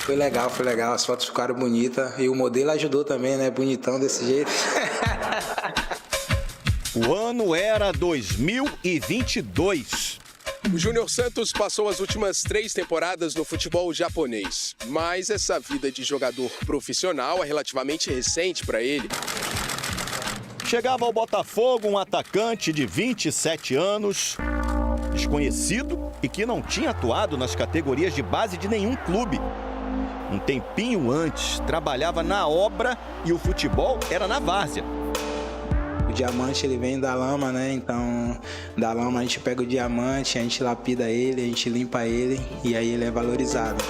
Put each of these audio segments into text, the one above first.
Foi legal. As fotos ficaram bonitas e o modelo ajudou também, né? Bonitão desse jeito. O ano era 2022. O Júnior Santos passou as últimas 3 temporadas no futebol japonês, mas essa vida de jogador profissional é relativamente recente para ele. Chegava ao Botafogo um atacante de 27 anos, desconhecido e que não tinha atuado nas categorias de base de nenhum clube. Um tempinho antes, trabalhava na obra e o futebol era na várzea. O diamante, ele vem da lama, né? Então, da lama a gente pega o diamante, a gente lapida ele, a gente limpa ele e aí ele é valorizado.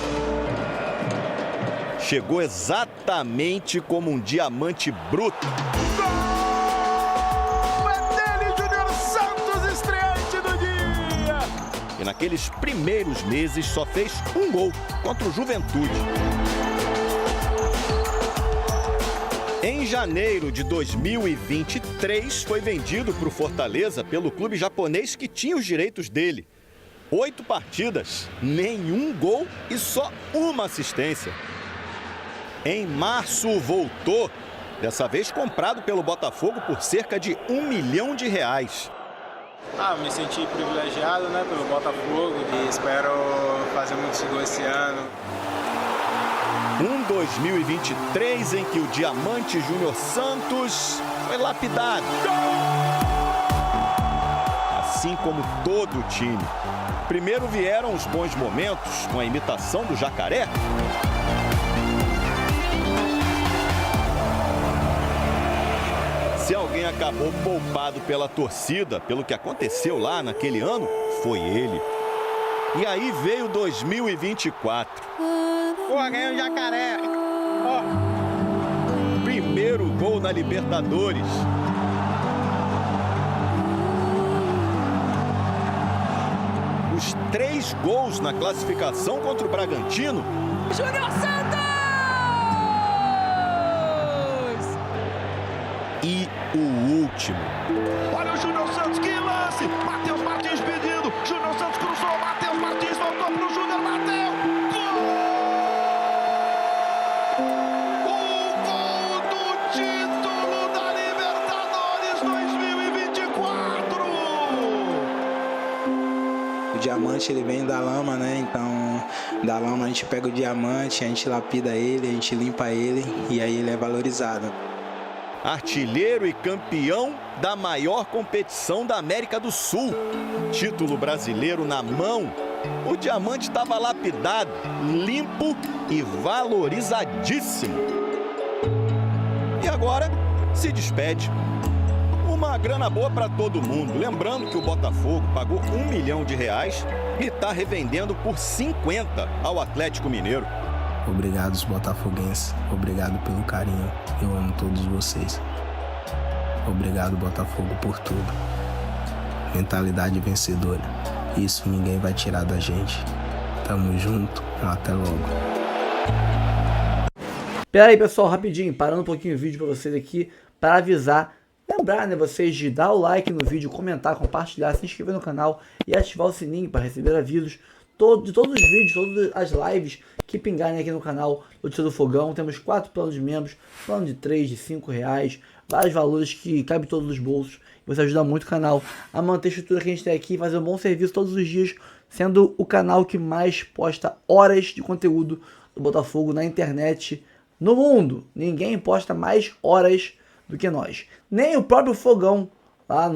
Chegou exatamente como um diamante bruto. Gol! É dele, Júnior Santos, estreante do dia! E naqueles primeiros meses só fez um gol contra o Juventude. Em janeiro de 2023, foi vendido para o Fortaleza pelo clube japonês que tinha os direitos dele. 8 partidas, nenhum gol e só uma assistência. Em março voltou, dessa vez comprado pelo Botafogo por cerca de R$1 milhão. Me senti privilegiado, né, pelo Botafogo e espero fazer muitos gols esse ano. Um 2023 em que o diamante Júnior Santos foi lapidado. Assim como todo o time. Primeiro vieram os bons momentos com a imitação do jacaré. Se alguém acabou poupado pela torcida, pelo que aconteceu lá naquele ano, foi ele. E aí veio 2024. Pô, ganhei o jacaré. Primeiro gol na Libertadores. Os 3 gols na classificação contra o Bragantino. Júnior Santos! E o último. Olha o Júnior Santos, que lance! Matheus Martins pedindo. Júnior Santos cruzou, Matheus Martins voltou pro Júnior, bateu! O diamante, ele vem da lama, né? Então, da lama a gente pega o diamante, a gente lapida ele, a gente limpa ele e aí ele é valorizado. Artilheiro e campeão da maior competição da América do Sul. Título brasileiro na mão. O diamante estava lapidado, limpo e valorizadíssimo. E agora se despede. Uma grana boa para todo mundo. Lembrando que o Botafogo pagou R$1 milhão e está revendendo por 50 ao Atlético Mineiro. Obrigado, os botafoguenses. Obrigado pelo carinho. Eu amo todos vocês. Obrigado, Botafogo, por tudo. Mentalidade vencedora. Isso ninguém vai tirar da gente. Tamo junto. Até logo. Pera aí, pessoal, rapidinho. Parando um pouquinho o vídeo para vocês aqui. Para avisar. Lembrar, né, vocês de dar o like no vídeo, comentar, compartilhar, se inscrever no canal e ativar o sininho para receber avisos de todos os vídeos, todas as lives que pingarem aqui no canal Notícia do Fogão. Temos 4 planos de membros, plano de 3, de 5 reais, vários valores que cabem todos os bolsos. Você ajuda muito o canal a manter a estrutura que a gente tem aqui, fazer um bom serviço todos os dias, sendo o canal que mais posta horas de conteúdo do Botafogo na internet no mundo. Ninguém posta mais horas do que nós. Nem o próprio Fogão lá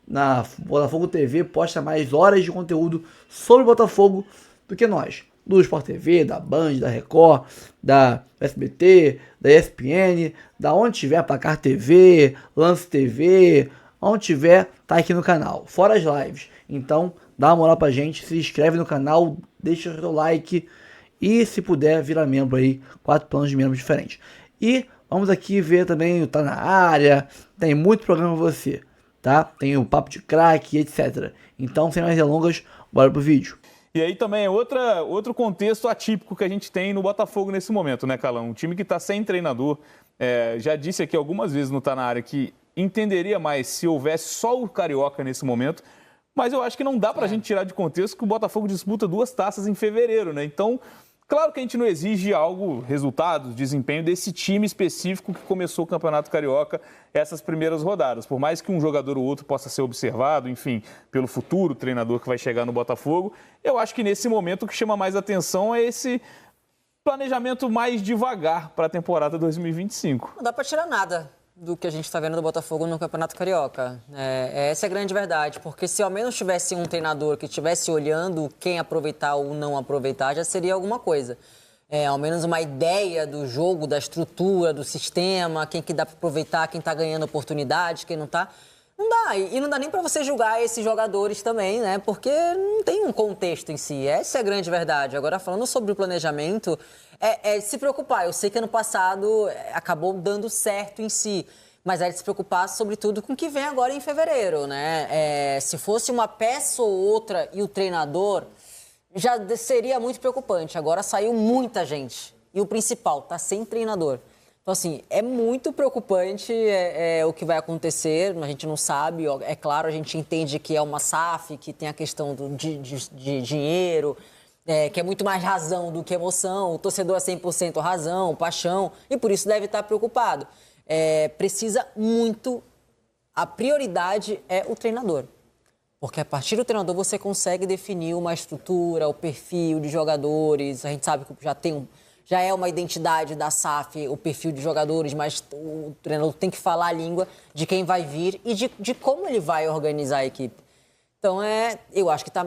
na Botafogo TV posta mais horas de conteúdo sobre o Botafogo do que nós. Do Sport TV, da Band, da Record, da SBT, da ESPN, da onde tiver, Placar TV, Lance TV, onde tiver, tá aqui no canal. Fora as lives. Então, dá uma moral pra gente, se inscreve no canal, deixa o seu like e, se puder, vira membro aí, 4 planos de membros diferentes. E vamos aqui ver também o Tá Na Área, tem muito programa pra você, tá? Tem o Papo de Craque, etc. Então, sem mais delongas, bora pro vídeo. E aí também é outro contexto atípico que a gente tem no Botafogo nesse momento, né, Calão? Um time que está sem treinador. Já disse aqui algumas vezes no Tá Na Área que entenderia mais se houvesse só o Carioca nesse momento, mas eu acho que não dá pra gente tirar de contexto que o Botafogo disputa 2 taças em fevereiro, né? Então, Claro que a gente não exige algo, resultados, desempenho desse time específico que começou o Campeonato Carioca essas primeiras rodadas. Por mais que um jogador ou outro possa ser observado, enfim, pelo futuro treinador que vai chegar no Botafogo, eu acho que nesse momento o que chama mais atenção é esse planejamento mais devagar para a temporada 2025. Não dá para tirar nada do que a gente está vendo do Botafogo no Campeonato Carioca. Essa é a grande verdade, porque se ao menos tivesse um treinador que estivesse olhando quem aproveitar ou não aproveitar, já seria alguma coisa. Ao menos uma ideia do jogo, da estrutura, do sistema, quem que dá para aproveitar, quem está ganhando oportunidade, quem não está. Não dá, e não dá nem para você julgar esses jogadores também, né? Porque não tem um contexto em si, essa é a grande verdade. Agora, falando sobre o planejamento, é de se preocupar. Eu sei que ano passado acabou dando certo em si, mas é de se preocupar, sobretudo, com o que vem agora em fevereiro, né? Se fosse uma peça ou outra e o treinador, já seria muito preocupante. Agora saiu muita gente, e o principal, tá sem treinador. Então, assim, é muito preocupante o que vai acontecer, a gente não sabe, é claro, a gente entende que é uma SAF, que tem a questão de dinheiro, que é muito mais razão do que emoção, o torcedor é 100% razão, paixão, e por isso deve estar preocupado. Precisa muito, a prioridade é o treinador, porque a partir do treinador você consegue definir uma estrutura, o perfil de jogadores, a gente sabe que já é uma identidade da SAF, o perfil de jogadores, mas o treinador tem que falar a língua de quem vai vir e de como ele vai organizar a equipe. Então, eu acho que está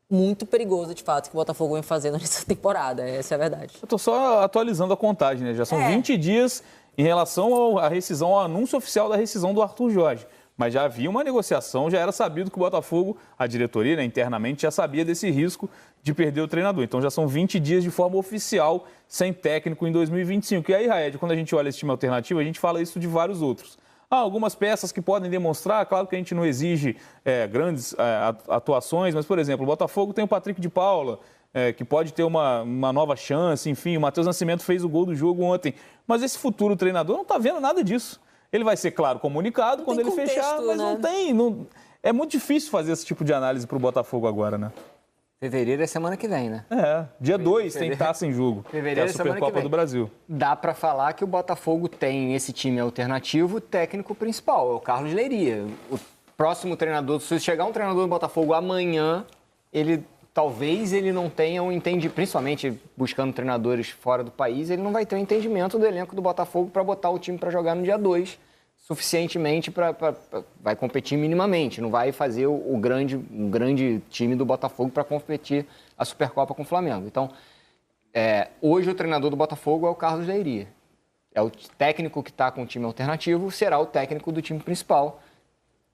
muito perigoso, de fato, que o Botafogo vem fazendo nessa temporada. Essa é a verdade. Eu estou só atualizando a contagem, né? Já são 20 dias em relação à rescisão, ao anúncio oficial da rescisão do Arthur Jorge. Mas já havia uma negociação, já era sabido que o Botafogo, a diretoria, né, internamente, já sabia desse risco de perder o treinador. Então já são 20 dias de forma oficial sem técnico em 2025. E aí, Raed, quando a gente olha esse time alternativo, a gente fala isso de vários outros. Algumas peças que podem demonstrar, claro que a gente não exige grandes atuações, mas, por exemplo, o Botafogo tem o Patrick de Paula, que pode ter uma nova chance, enfim, o Matheus Nascimento fez o gol do jogo ontem. Mas esse futuro treinador não está vendo nada disso. Ele vai ser, claro, comunicado quando ele fechar, mas não tem. É muito difícil fazer esse tipo de análise para o Botafogo agora, né? Fevereiro é semana que vem, né? Dia 2 tem taça em jogo. Fevereiro é a Supercopa do Brasil. Dá para falar que o Botafogo tem esse time alternativo, técnico principal, é o Carlos Leiria. O próximo treinador, se chegar um treinador do Botafogo amanhã, talvez ele não tenha um entendimento, principalmente buscando treinadores fora do país, ele não vai ter um entendimento do elenco do Botafogo para botar o time para jogar no dia 2, suficientemente vai competir minimamente, não vai fazer um grande time do Botafogo para competir a Supercopa com o Flamengo. Então, hoje o treinador do Botafogo é o Carlos Leiria. É o técnico que está com o time alternativo, será o técnico do time principal,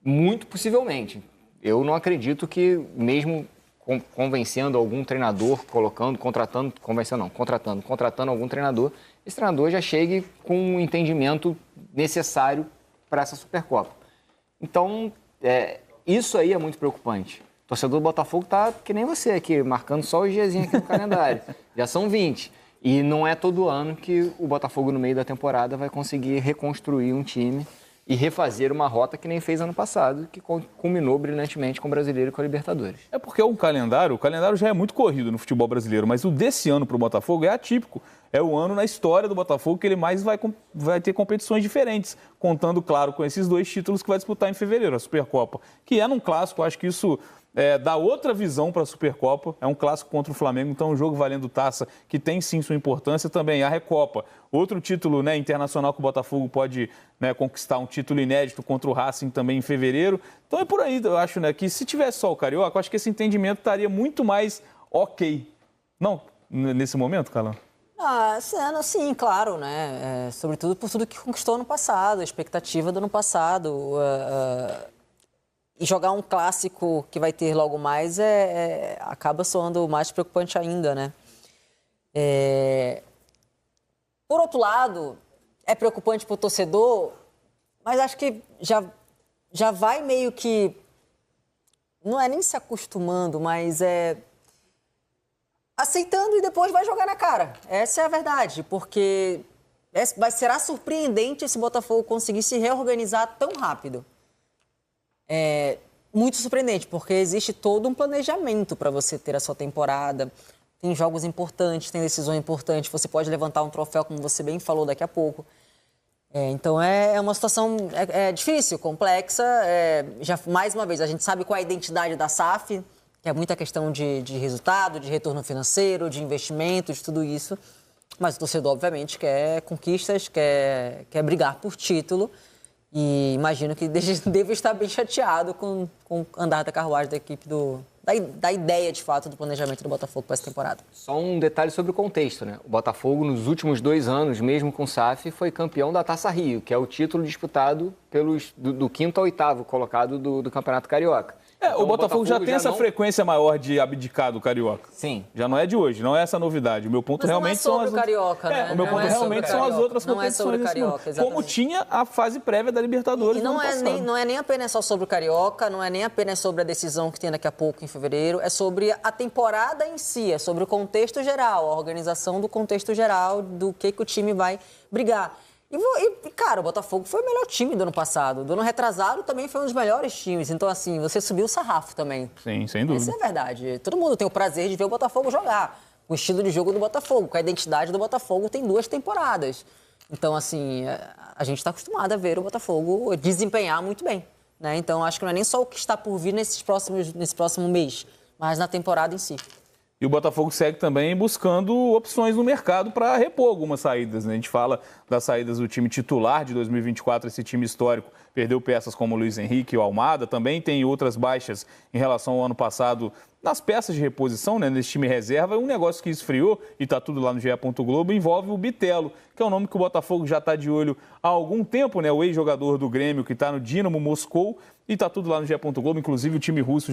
muito possivelmente. Eu não acredito que mesmo convencendo algum treinador, contratando algum treinador, esse treinador já chegue com o entendimento necessário para essa Supercopa. Então, isso aí é muito preocupante. O torcedor do Botafogo está que nem você aqui, marcando só os diazinhos aqui no calendário. Já são 20. E não é todo ano que o Botafogo, no meio da temporada, vai conseguir reconstruir um time e refazer uma rota que nem fez ano passado, que culminou brilhantemente com o Brasileiro e com a Libertadores. É porque o calendário já é muito corrido no futebol brasileiro, mas o desse ano para o Botafogo é atípico. É o ano na história do Botafogo que ele mais vai ter competições diferentes, contando, claro, com esses 2 títulos que vai disputar em fevereiro, a Supercopa, que é num clássico, acho que isso dá outra visão para a Supercopa, é um clássico contra o Flamengo, então é um jogo valendo taça que tem sim sua importância também, a Recopa, outro título, né, internacional que o Botafogo pode, né, conquistar, um título inédito contra o Racing também em fevereiro, então é por aí, eu acho, né, que se tivesse só o Carioca, eu acho que esse entendimento estaria muito mais ok, não, nesse momento, Carlão? Sim, claro, né, sobretudo por tudo que conquistou ano passado, a expectativa do ano passado, e jogar um clássico que vai ter logo mais acaba soando mais preocupante ainda, né? Por outro lado, é preocupante para o torcedor, mas acho que já vai meio que... Não é nem se acostumando, mas aceitando e depois vai jogar na cara. Essa é a verdade, porque será surpreendente se o Botafogo conseguir se reorganizar tão rápido. Muito surpreendente, porque existe todo um planejamento para você ter a sua temporada, tem jogos importantes, tem decisões importantes, você pode levantar um troféu, como você bem falou daqui a pouco. Então é uma situação difícil, complexa. Já mais uma vez, a gente sabe qual é a identidade da SAF, que é muita questão de resultado, de retorno financeiro, de investimentos, tudo isso. Mas o torcedor, obviamente, quer conquistas, quer brigar por título. E imagino que deve estar bem chateado com o andar da carruagem da equipe da ideia, de fato, do planejamento do Botafogo para essa temporada. Só um detalhe sobre o contexto, né? O Botafogo, nos últimos 2 anos, mesmo com o SAF, foi campeão da Taça Rio, que é o título disputado do 5º ao 8º colocado do Campeonato Carioca. Então, o Botafogo já tem essa frequência maior de abdicar do Carioca. Sim. Já não é de hoje, não é essa novidade. O meu ponto realmente são as... Carioca, né? O meu ponto realmente são as outras competições. Não é sobre o Carioca, exatamente. Como tinha a fase prévia da Libertadores no ano passado. Não é nem apenas só sobre o Carioca, não é nem apenas sobre a decisão que tem daqui a pouco, em fevereiro, é sobre a temporada em si, é sobre o contexto geral, a organização do contexto geral, do que o time vai brigar. E, cara, o Botafogo foi o melhor time do ano passado. Do ano retrasado também foi um dos melhores times. Então, assim, você subiu o sarrafo também. Sim, sem dúvida. Essa é a verdade. Todo mundo tem o prazer de ver o Botafogo jogar. O estilo de jogo do Botafogo, com a identidade do Botafogo, tem 2 temporadas. Então, assim, a gente está acostumado a ver o Botafogo desempenhar muito bem, né? Então, acho que não é nem só o que está por vir nesse próximo mês, mas na temporada em si. E o Botafogo segue também buscando opções no mercado para repor algumas saídas, né? A gente fala das saídas do time titular de 2024, esse time histórico perdeu peças como o Luiz Henrique e o Almada, também tem outras baixas em relação ao ano passado nas peças de reposição, né, nesse time reserva. Um negócio que esfriou, e está tudo lá no GE. Globo, envolve o Bitelo, que é um nome que o Botafogo já está de olho há algum tempo, né? O ex-jogador do Grêmio, que está no Dinamo Moscou, e está tudo lá no GE. Globo. Inclusive, o time russo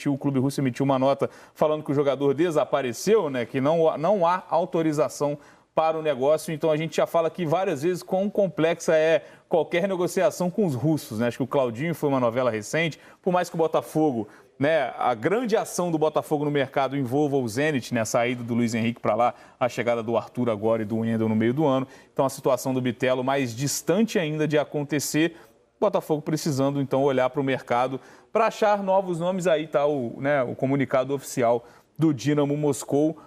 o clube russo emitiu uma nota falando que o jogador desapareceu, né? Que não há autorização para o negócio. Então, a gente já fala aqui várias vezes quão complexa é qualquer negociação com os russos, né? Acho que o Claudinho foi uma novela recente. Por mais que o Botafogo, né, a grande ação do Botafogo no mercado envolva o Zenit, né, a saída do Luiz Henrique para lá, a chegada do Arthur agora e do Wendel no meio do ano. Então, a situação do Bitelo mais distante ainda de acontecer. Botafogo precisando, então, olhar para o mercado para achar novos nomes. Aí está o comunicado oficial do Dinamo Moscou.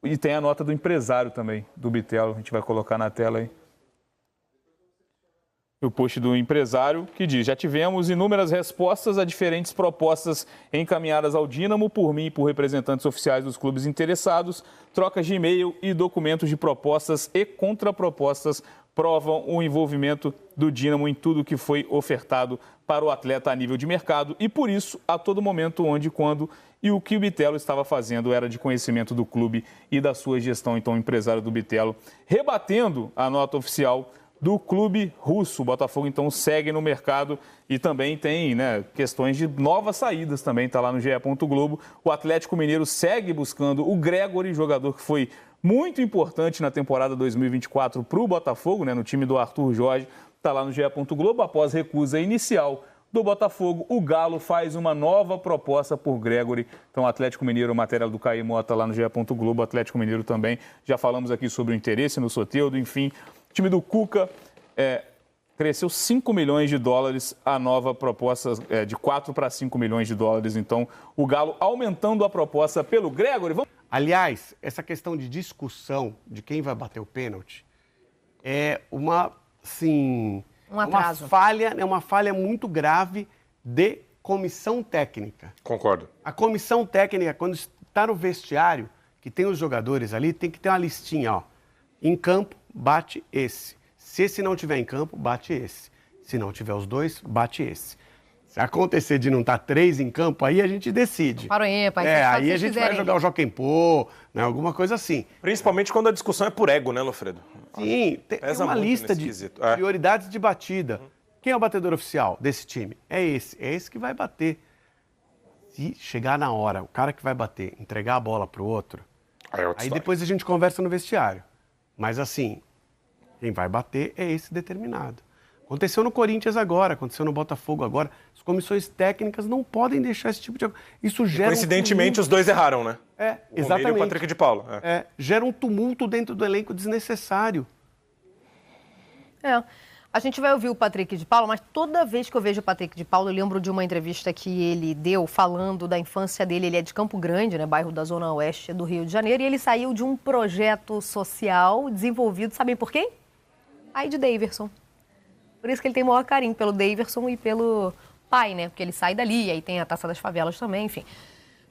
E tem a nota do empresário também, do Bitelo. A gente vai colocar na tela aí. O post do empresário que diz: já tivemos inúmeras respostas a diferentes propostas encaminhadas ao Dínamo por mim e por representantes oficiais dos clubes interessados. Trocas de e-mail e documentos de propostas e contrapropostas provam o envolvimento do Dínamo em tudo que foi ofertado para o atleta a nível de mercado e, por isso, a todo momento, onde, quando e o que o Bitelo estava fazendo era de conhecimento do clube e da sua gestão. Então, o empresário do Bitelo rebatendo a nota oficial do clube russo. O Botafogo, então, segue no mercado e também tem, né, questões de novas saídas também, está lá no GE. Globo. O Atlético Mineiro segue buscando o Gregori, jogador que foi muito importante na temporada 2024 para o Botafogo, né, no time do Arthur Jorge, está lá no GE. Globo. Após recusa inicial do Botafogo, o Galo faz uma nova proposta por Gregori. Então, o Atlético Mineiro, matéria do Caí Mota lá no GE. Globo. O Atlético Mineiro também, já falamos aqui sobre o interesse no Soteldo, enfim. O time do Cuca cresceu 5 milhões de dólares, a nova proposta de 4 para 5 milhões de dólares. Então, o Galo aumentando a proposta pelo Gregori. Aliás, essa questão de discussão de quem vai bater o pênalti é uma falha muito grave de comissão técnica. Concordo. A comissão técnica, quando está no vestiário, que tem os jogadores ali, tem que ter uma listinha, ó. Em campo, bate esse. Se esse não tiver em campo, bate esse. Se não tiver os dois, bate esse. Se acontecer de não estar 3 em campo, aí a gente decide. Para o ímpar. Aí a gente vai jogar o Joaquim Pô, né, alguma coisa assim. Principalmente quando a discussão é por ego, né, Lofredo? Sim, tem uma lista de prioridades de batida. Quem é o batedor oficial desse time? É esse que vai bater. Se chegar na hora, o cara que vai bater, entregar a bola para o outro, aí depois a gente conversa no vestiário. Mas assim, quem vai bater é esse determinado. Aconteceu no Corinthians agora, aconteceu no Botafogo agora. As comissões técnicas não podem deixar esse tipo de... Isso gera coincidentemente, os dois erraram, né? Exatamente. O Patrick de Paula. Gera um tumulto dentro do elenco desnecessário. A gente vai ouvir o Patrick de Paula, mas toda vez que eu vejo o Patrick de Paula, eu lembro de uma entrevista que ele deu falando da infância dele. Ele é de Campo Grande, né, bairro da Zona Oeste do Rio de Janeiro, e ele saiu de um projeto social desenvolvido, sabem por quem? Aí de Daverson. Por isso que ele tem o maior carinho pelo Daverson e pelo pai, né? Porque ele sai dali, aí tem a Taça das Favelas também, enfim.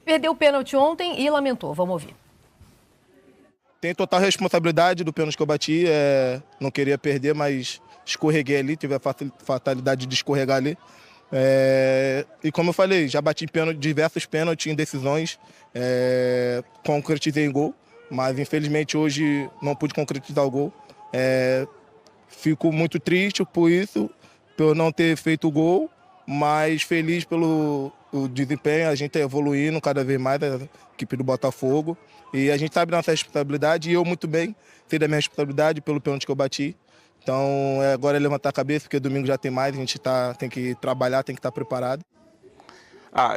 Perdeu o pênalti ontem e lamentou. Vamos ouvir. Tem total responsabilidade do pênalti que eu bati. Não queria perder, mas escorreguei ali, tive a fatalidade de escorregar ali. E como eu falei, já bati diversos pênaltis em decisões, concretizei em gol, mas infelizmente hoje não pude concretizar o gol. Fico muito triste por isso, por não ter feito o gol, mas feliz pelo desempenho. A gente está evoluindo cada vez mais, a equipe do Botafogo, e a gente sabe da nossa responsabilidade, e eu muito bem sei da minha responsabilidade pelo pênalti que eu bati. Então agora é levantar a cabeça, porque domingo já tem mais, a gente tem que trabalhar, tem que estar preparado.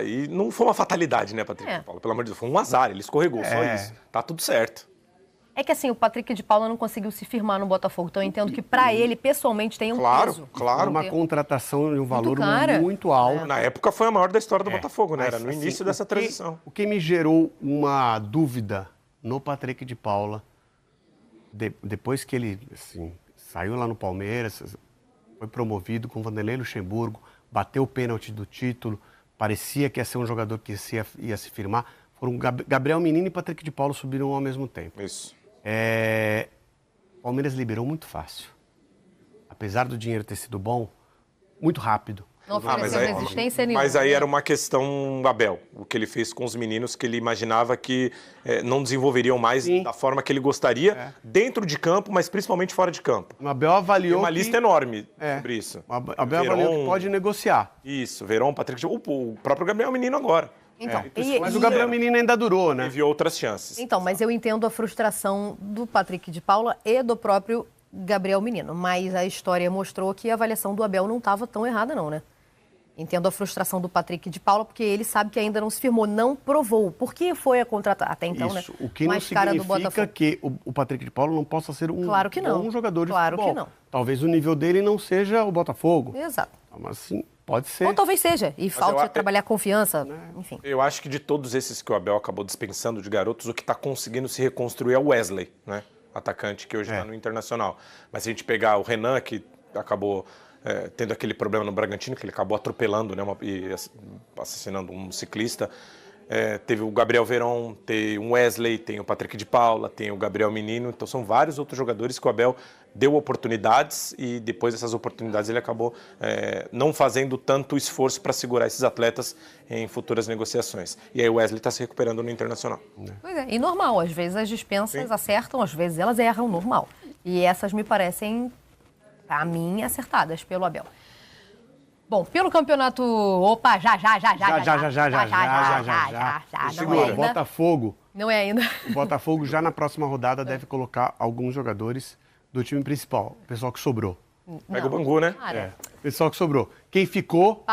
E não foi uma fatalidade, né, Patrick de Paula? Pelo amor de Deus, foi um azar, ele escorregou, só isso. Tá tudo certo. É que assim, o Patrick de Paula não conseguiu se firmar no Botafogo, então eu entendo que para ele, pessoalmente, tem um peso. Claro. Uma contratação de um valor muito alto. Na época foi a maior da história do Botafogo, né? Era no início dessa transição. O que me gerou uma dúvida no Patrick de Paula, depois que ele saiu lá no Palmeiras, foi promovido com o Vanderlei Luxemburgo, bateu o pênalti do título, parecia que ia ser um jogador que ia se firmar. Foram Gabriel Menino e Patrick de Paula subiram ao mesmo tempo. Isso. O Palmeiras liberou muito fácil. Apesar do dinheiro ter sido bom, muito rápido. Não ofereceu resistência nenhuma. Mas aí era uma questão, Abel, o que ele fez com os meninos, que ele imaginava que não desenvolveriam mais da forma que ele gostaria, dentro de campo, mas principalmente fora de campo. O Abel avaliou tem uma lista enorme sobre isso. O Abel avaliou que pode negociar. Isso, Verón, Patrick, o próprio Gabriel Menino agora. Então, mas o Gabriel Menino ainda durou, né? Teve outras chances. Então, mas eu entendo a frustração do Patrick de Paula e do próprio Gabriel Menino. Mas a história mostrou que a avaliação do Abel não estava tão errada, não, né? Entendo a frustração do Patrick de Paula, porque ele sabe que ainda não se firmou, não provou. Por que foi a contratar? Até então, isso, né? O que não significa que o Patrick de Paula não possa ser um bom jogador de futebol. Claro que não. Talvez o nível dele não seja o Botafogo. Exato. Mas sim, pode ser. Ou talvez seja. E falte trabalhar confiança, enfim. Eu acho que de todos esses que o Abel acabou dispensando de garotos, o que está conseguindo se reconstruir é o Wesley, né? Atacante que hoje está no Internacional. Mas se a gente pegar o Renan, que acabou tendo aquele problema no Bragantino, que ele acabou atropelando, né, e assassinando um ciclista. Teve o Gabriel Verón, tem o Wesley, tem o Patrick de Paula, tem o Gabriel Menino. Então são vários outros jogadores que o Abel deu oportunidades e depois dessas oportunidades ele acabou não fazendo tanto esforço para segurar esses atletas em futuras negociações. E aí o Wesley está se recuperando no Internacional. Pois é, e normal. Às vezes as dispensas acertam, às vezes elas erram, normal. E essas me parecem, a mim, acertadas pelo Abel. Bom, pelo campeonato... Opa, já. Não é ainda. Botafogo. Não é ainda. O Botafogo já na próxima rodada deve colocar alguns jogadores do time principal. O pessoal que sobrou. Pega o Bangu, né? O pessoal que sobrou. Quem ficou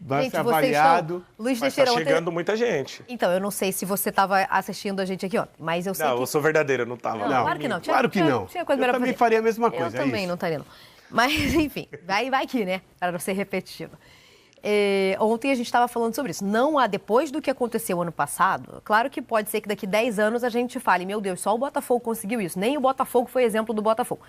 vai ser avaliado. Luiz Mas tá chegando muita gente. Então, eu não sei se você estava assistindo a gente aqui ontem, mas eu sei eu sou verdadeiro, eu não estava. Não, claro que não. Claro que não. Tinha coisa eu também faria a mesma coisa. Eu também não estaria, não. Mas, enfim, vai aqui, né? Para não ser repetitiva. Ontem a gente estava falando sobre isso. Não há, depois do que aconteceu ano passado, claro que pode ser que daqui 10 anos a gente fale, meu Deus, só o Botafogo conseguiu isso. Nem o Botafogo foi exemplo do Botafogo.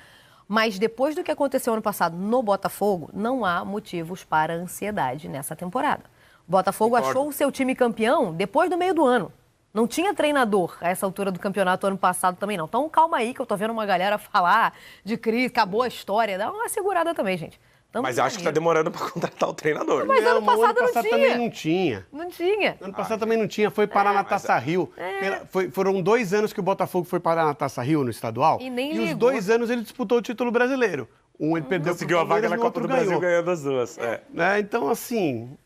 Mas depois do que aconteceu ano passado no Botafogo, não há motivos para ansiedade nessa temporada. O Botafogo achou o seu time campeão depois do meio do ano. Não tinha treinador a essa altura do campeonato ano passado também, não. Então, calma aí, que eu tô vendo uma galera falar de crise, acabou a história. Dá uma segurada também, gente. Mas acho que tá demorando para contratar o treinador. Mas ano passado não tinha. Também não tinha. Não tinha. Ano passado também não tinha. Foi parar na Taça Rio. Foram 2 anos que o Botafogo foi parar na Taça Rio, no estadual. E os 2 anos ele disputou o título brasileiro. Ele perdeu, conseguiu a vaga na Copa do Brasil ganhando as duas. Então, assim...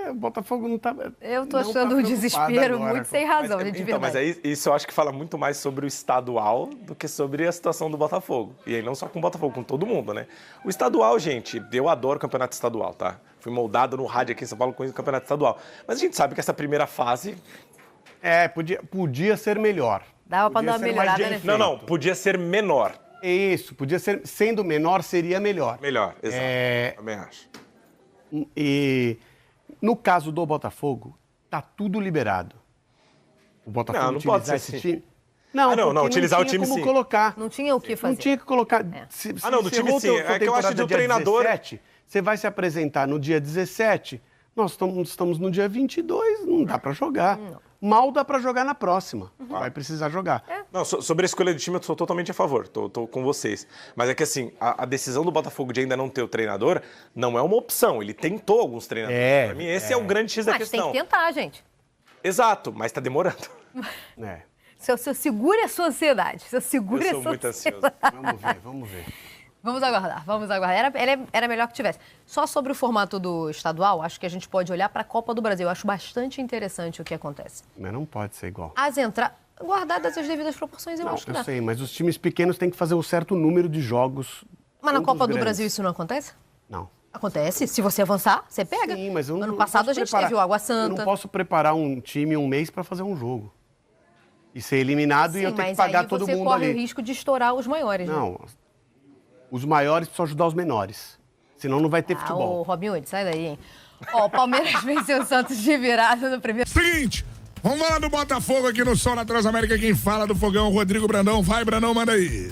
O Botafogo não tá... Eu tô achando um desespero agora, muito sem razão, gente, de verdade. Mas aí, isso eu acho que fala muito mais sobre o estadual do que sobre a situação do Botafogo. E aí não só com o Botafogo, com todo mundo, né? O estadual, gente, eu adoro o campeonato estadual, tá? Fui moldado no rádio aqui em São Paulo com o campeonato estadual. Mas a gente sabe que essa primeira fase... podia ser melhor. Dava pra dar uma melhorada, né? Não, podia ser menor. Isso, podia ser, sendo menor, seria melhor. Melhor, exato. Também acho. E no caso do Botafogo, tá tudo liberado. O Botafogo não pode ser esse assim. time. Não, utilizar o time como sim. Colocar. Não tinha o que fazer. Não tinha que colocar. Do time sim. É que eu acho que o treinador... 17, você vai se apresentar no dia 17, nós estamos no dia 22, não dá pra jogar. Mal dá pra jogar na próxima. Vai precisar jogar. Não, sobre a escolha de time eu sou totalmente a favor, tô com vocês. Mas é que assim, a decisão do Botafogo de ainda não ter o treinador não é uma opção, ele tentou alguns treinadores. Pra mim esse é o grande X da questão. Mas tem que tentar, gente. Exato, mas tá demorando. Seu segure a sua ansiedade. Eu sou muito ansioso. Vamos ver. Vamos aguardar. Era melhor que tivesse. Só sobre o formato do estadual, acho que a gente pode olhar para a Copa do Brasil. Eu acho bastante interessante o que acontece. Mas não pode ser igual. As entradas, guardadas as devidas proporções, eu acho que dá. Eu sei, mas os times pequenos têm que fazer um certo número de jogos. Mas na Copa do Brasil isso não acontece? Não. Acontece. Se você avançar, você pega. Sim, mas eu não Ano passado a gente teve o Água Santa. Eu não posso preparar um time um mês para fazer um jogo. E ser eliminado e eu ter que pagar todo mundo ali. Mas aí você corre o risco de estourar os maiores, né? Não. Os maiores precisam ajudar os menores. Senão não vai ter futebol. Ô, Robin Hood, sai daí, hein? Ó, o Palmeiras venceu o Santos de virada no primeiro... Seguinte, vamos falar do Botafogo aqui no Sol na Transamérica. Quem fala do Fogão, Rodrigo Brandão. Vai, Brandão, manda aí.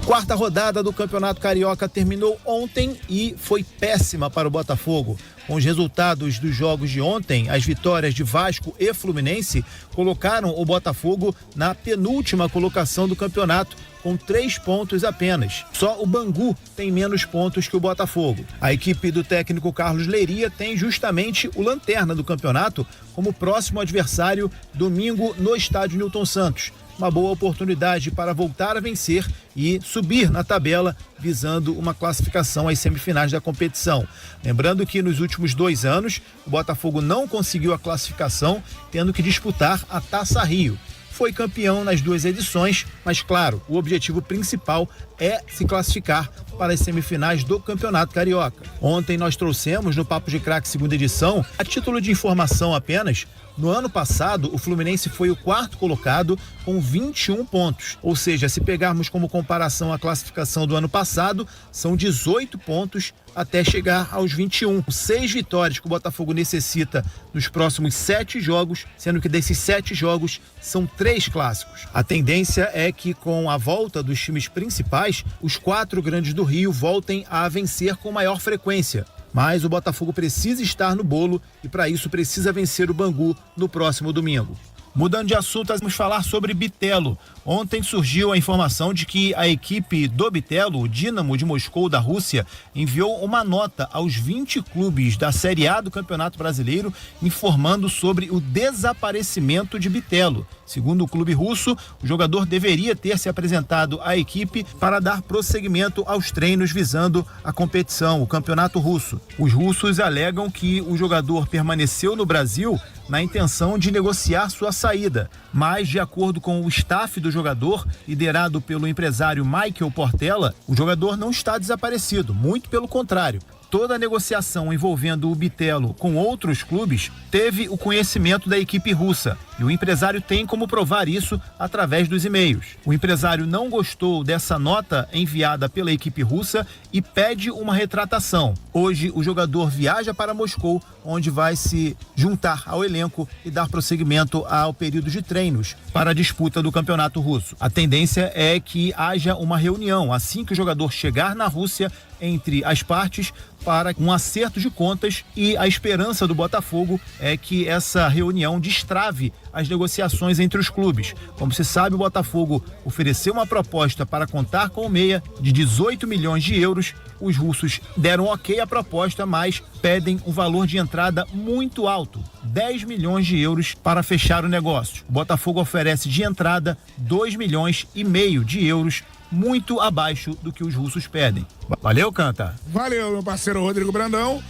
Quarta rodada do Campeonato Carioca terminou ontem e foi péssima para o Botafogo. Com os resultados dos jogos de ontem, as vitórias de Vasco e Fluminense colocaram o Botafogo na penúltima colocação do campeonato, com 3 pontos apenas. Só o Bangu tem menos pontos que o Botafogo. A equipe do técnico Carlos Leiria tem justamente o lanterna do campeonato como próximo adversário domingo no estádio Newton Santos. Uma boa oportunidade para voltar a vencer e subir na tabela, visando uma classificação às semifinais da competição. Lembrando que nos últimos 2 anos, o Botafogo não conseguiu a classificação, tendo que disputar a Taça Rio. Foi campeão nas 2 edições, mas claro, o objetivo principal é se classificar para as semifinais do Campeonato Carioca. Ontem nós trouxemos no Papo de Craque segunda edição, a título de informação apenas, no ano passado o Fluminense foi o 4º colocado com 21 pontos. Ou seja, se pegarmos como comparação a classificação do ano passado, são 18 pontos até chegar aos 21. 6 vitórias que o Botafogo necessita nos próximos 7 jogos, sendo que desses 7 jogos são 3 clássicos. A tendência é que com a volta dos times principais, os 4 grandes do Rio voltem a vencer com maior frequência. Mas o Botafogo precisa estar no bolo e para isso precisa vencer o Bangu no próximo domingo. Mudando de assunto, vamos falar sobre Bitelo. Ontem surgiu a informação de que a equipe do Bitelo, o Dinamo de Moscou da Rússia, enviou uma nota aos 20 clubes da Série A do Campeonato Brasileiro informando sobre o desaparecimento de Bitelo. Segundo o clube russo, o jogador deveria ter se apresentado à equipe para dar prosseguimento aos treinos visando a competição, o Campeonato Russo. Os russos alegam que o jogador permaneceu no Brasil na intenção de negociar sua saída, mas de acordo com o staff do jogador, liderado pelo empresário Michael Portela, o jogador não está desaparecido, muito pelo contrário. Toda a negociação envolvendo o Bitelo com outros clubes teve o conhecimento da equipe russa e o empresário tem como provar isso através dos e-mails. O empresário não gostou dessa nota enviada pela equipe russa e pede uma retratação. Hoje o jogador viaja para Moscou, onde vai se juntar ao elenco e dar prosseguimento ao período de treinos para a disputa do campeonato russo. A tendência é que haja uma reunião assim que o jogador chegar na Rússia entre as partes para um acerto de contas e a esperança do Botafogo é que essa reunião destrave as negociações entre os clubes. Como se sabe, o Botafogo ofereceu uma proposta para contar com o meia de 18 milhões de euros. Os russos deram ok à proposta, mas pedem um valor de entrada muito alto, 10 milhões de euros para fechar o negócio. O Botafogo oferece de entrada 2 milhões e meio de euros, muito abaixo do que os russos pedem. Valeu, Canta. Valeu, meu parceiro Rodrigo Brandão.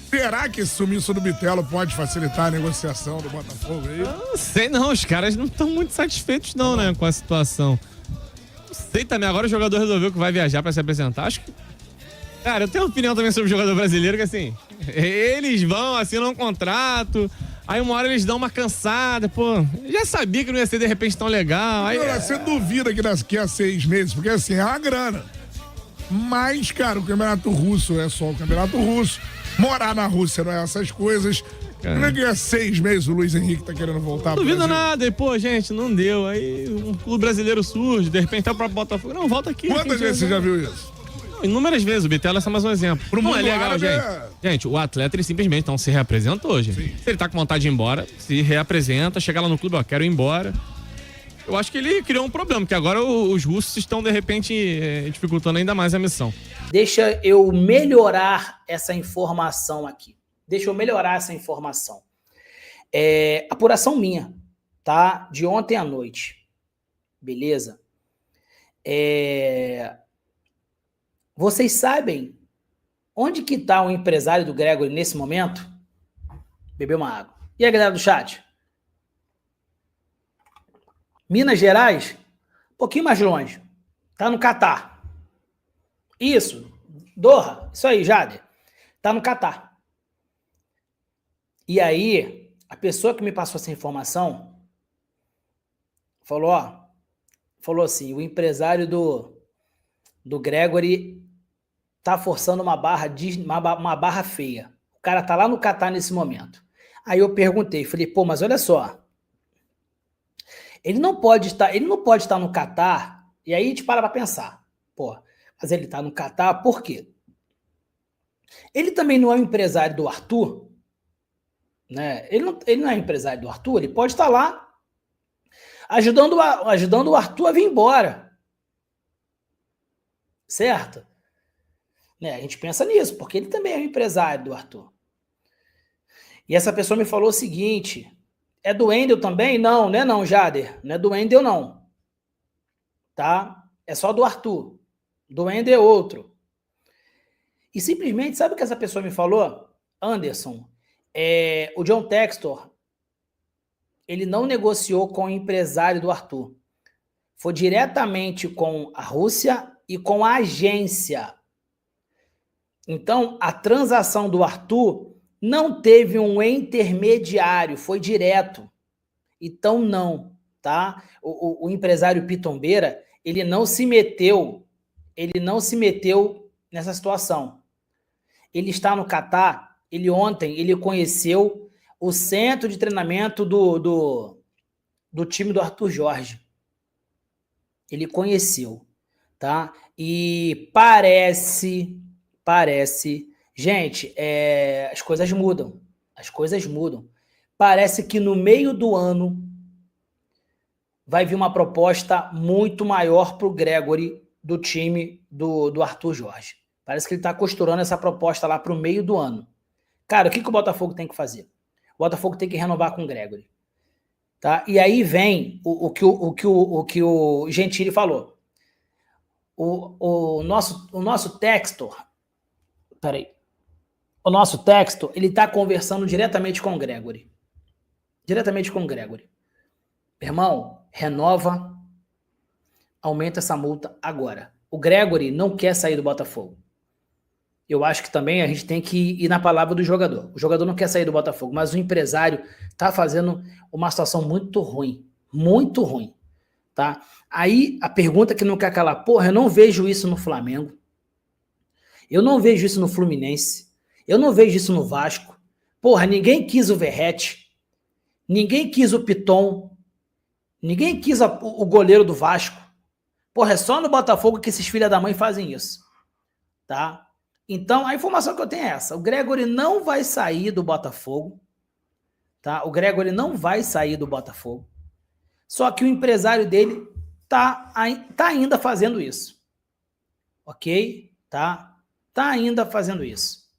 Será que esse sumiço do Bitelo pode facilitar a negociação do Botafogo aí? Não sei não, os caras não estão muito satisfeitos não, né, com a situação. Não sei também, agora o jogador resolveu que vai viajar para se apresentar, acho que... Cara, eu tenho uma opinião também sobre o jogador brasileiro, que assim, eles vão, assinam um contrato, Aí uma hora eles dão uma cansada, pô. Já sabia que não ia ser de repente tão legal. Aí, Você duvida que daqui a 6 meses, porque assim, é uma grana. Mas, cara, o campeonato russo é só o campeonato russo. Morar na Rússia não é essas coisas. Como é que é 6 meses o Luiz Henrique tá querendo voltar pro Não duvido Brasil? nada, e pô, gente, não deu. Aí um clube brasileiro surge, de repente tá pro Botafogo. Não, volta aqui. Quantas vezes você já viu isso? Não, inúmeras vezes, o Bitelo é só mais um exemplo. Não é legal, gente. Gente, o atleta, ele simplesmente não se reapresentou, gente. Sim. Se ele tá com vontade de ir embora, se reapresenta, chega lá no clube, ó, quero ir embora. Eu acho que ele criou um problema, porque agora os russos estão, de repente, dificultando ainda mais a missão. Deixa eu melhorar essa informação aqui. Apuração minha, tá? De ontem à noite. Beleza? Vocês sabem onde que tá o empresário do Gregory nesse momento? Bebeu uma água. E a galera do chat? Minas Gerais? Um pouquinho mais longe. Tá no Catar. Isso. Doha. Isso aí, Jader. Tá no Catar. E aí, a pessoa que me passou essa informação falou assim, o empresário do Gregory tá forçando uma barra feia. O cara tá lá no Catar nesse momento. Aí eu perguntei, falei, pô, mas olha só, ele não pode estar no Catar, e aí a gente para pra pensar, pô, mas ele tá no Catar por quê? Ele também não é um empresário do Arthur, né? Ele não é empresário do Arthur, ele pode estar lá ajudando o Arthur a vir embora. Certo? Né? A gente pensa nisso, porque ele também é um empresário do Arthur. E essa pessoa me falou o seguinte, é do Wendel também? Não, não é não, Jader. Não é do Wendel, não. Tá? É só do Arthur. Do Wendel é outro. E simplesmente, sabe o que essa pessoa me falou? Anderson, o John Textor, ele não negociou com o empresário do Arthur. Foi diretamente com a Rússia e com a agência. Então, a transação do Arthur não teve um intermediário, foi direto. Então, não, tá? O empresário Pitombeira, ele não se meteu nessa situação. Ele está no Catar, ontem ele conheceu o centro de treinamento do time do Arthur Jorge. Ele conheceu, tá? E parece, gente, as coisas mudam. Parece que no meio do ano vai vir uma proposta muito maior para o Gregory do time do Arthur Jorge. Parece que ele está costurando essa proposta lá para o meio do ano. Cara, o que o Botafogo tem que fazer? O Botafogo tem que renovar com o Gregory. Tá? E aí vem o que o Gentili falou. O nosso Textor, peraí, o nosso Textor, ele está conversando diretamente com o Gregory. Irmão, renova, aumenta essa multa agora. O Gregory não quer sair do Botafogo. Eu acho que também a gente tem que ir na palavra do jogador. O jogador não quer sair do Botafogo, mas o empresário está fazendo uma situação muito ruim, tá? Aí a pergunta que não quer calar, porra, eu não vejo isso no Flamengo, eu não vejo isso no Fluminense, eu não vejo isso no Vasco. Porra, ninguém quis o Verratti, ninguém quis o Piton, ninguém quis o goleiro do Vasco. Porra, é só no Botafogo que esses filha da mãe fazem isso, tá? Então, a informação que eu tenho é essa. O Gregory não vai sair do Botafogo, tá? O Gregory não vai sair do Botafogo. Só que o empresário dele tá ainda fazendo isso. Ok? Tá ainda fazendo isso.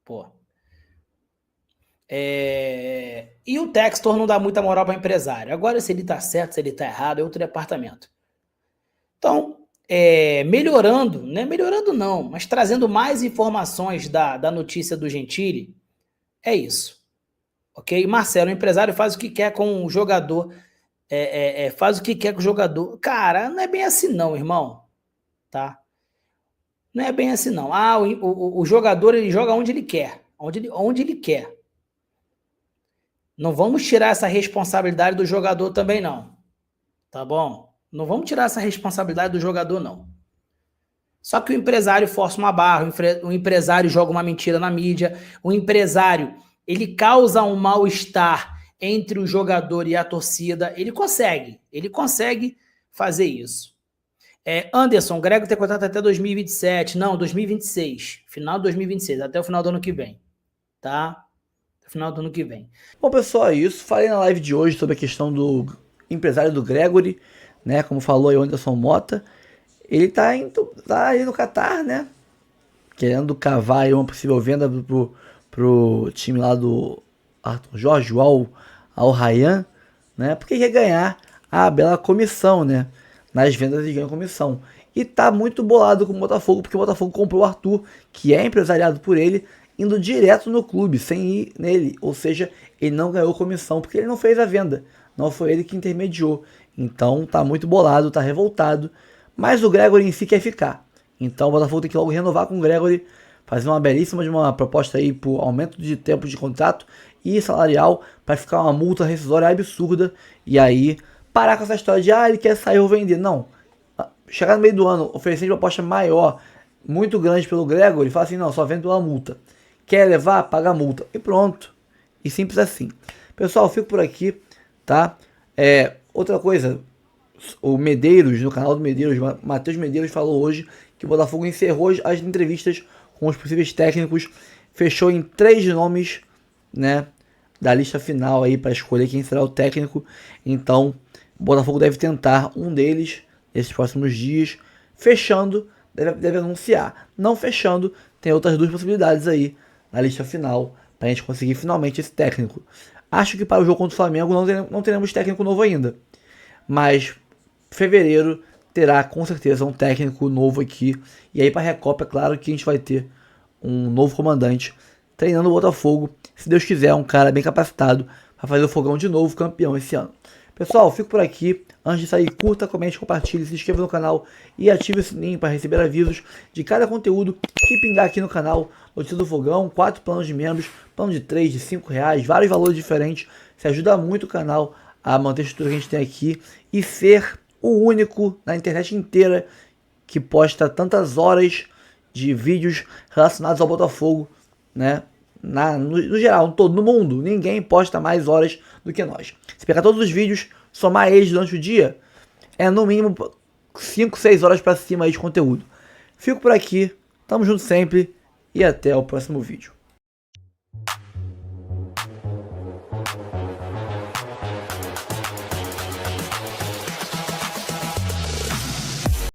Pô. E o Textor não dá muita moral para empresário. Agora, se ele tá certo, se ele tá errado, é outro departamento. Então, melhorando, né? Melhorando não, mas trazendo mais informações da notícia do Gentili, é isso. Ok? Marcelo, o empresário faz o que quer com o jogador, faz o que quer com o jogador. Cara, não é bem assim não, irmão. Tá? Não é bem assim não. O jogador, ele joga onde ele quer. Onde ele quer. Não vamos tirar essa responsabilidade do jogador também, não. Tá bom? Não vamos tirar essa responsabilidade do jogador, não. Só que o empresário força uma barra, o empresário joga uma mentira na mídia, o empresário, ele causa um mal-estar entre o jogador e a torcida, ele consegue fazer isso. Anderson, o Grego tem contrato até 2027, não, 2026, final de 2026, até o final do ano que vem, tá? Até o final do ano que vem. Bom, pessoal, é isso. Falei na live de hoje sobre a questão do empresário do Gregory, né, como falou aí o Anderson Mota. Ele tá aí no Catar, né? Querendo cavar aí uma possível venda pro time lá do Arthur Jorge, o Al Rayyan, né? Porque quer ganhar a bela comissão, né? Nas vendas ele ganha comissão. E tá muito bolado com o Botafogo, porque o Botafogo comprou o Arthur, que é empresariado por ele, indo direto no clube, sem ir nele. Ou seja, ele não ganhou comissão, porque ele não fez a venda. Não foi ele que intermediou. Então tá muito bolado, tá revoltado. Mas o Gregory em si quer ficar. Então o Botafogo tem que logo renovar com o Gregory, fazer uma belíssima de uma proposta aí por aumento de tempo de contrato e salarial, para ficar uma multa rescisória absurda. E aí parar com essa história de ele quer sair ou vender. Não. Chegar no meio do ano, oferecer uma proposta maior, muito grande pelo Gregory, fala assim, não, só vendo a multa. Quer levar? Paga a multa. E pronto. E simples assim. Pessoal, eu fico por aqui, tá? Outra coisa, o Medeiros, no canal do Medeiros, Matheus Medeiros falou hoje que o Botafogo encerrou as entrevistas com os possíveis técnicos, fechou em 3 nomes, né, da lista final aí para escolher quem será o técnico. Então, o Botafogo deve tentar um deles nesses próximos dias. Fechando, deve anunciar. Não fechando, tem outras 2 possibilidades aí na lista final para a gente conseguir finalmente esse técnico. Acho que para o jogo contra o Flamengo não teremos técnico novo ainda, mas fevereiro terá com certeza um técnico novo aqui. E aí para a Recopa, é claro que a gente vai ter um novo comandante treinando o Botafogo. Se Deus quiser, um cara bem capacitado para fazer o Fogão de novo campeão esse ano. Pessoal, fico por aqui. Antes de sair, curta, comente, compartilhe, se inscreva no canal e ative o sininho para receber avisos de cada conteúdo que pingar aqui no canal. Notícia do Fogão, 4 planos de membros, plano de 3, de 5 reais, vários valores diferentes. Isso ajuda muito o canal a manter a estrutura que a gente tem aqui e ser o único na internet inteira que posta tantas horas de vídeos relacionados ao Botafogo, né? No geral, no mundo, ninguém posta mais horas do que nós. Se pegar todos os vídeos, somar eles durante o dia, é no mínimo 5, 6 horas para cima aí de conteúdo. Fico por aqui, tamo junto sempre e até o próximo vídeo.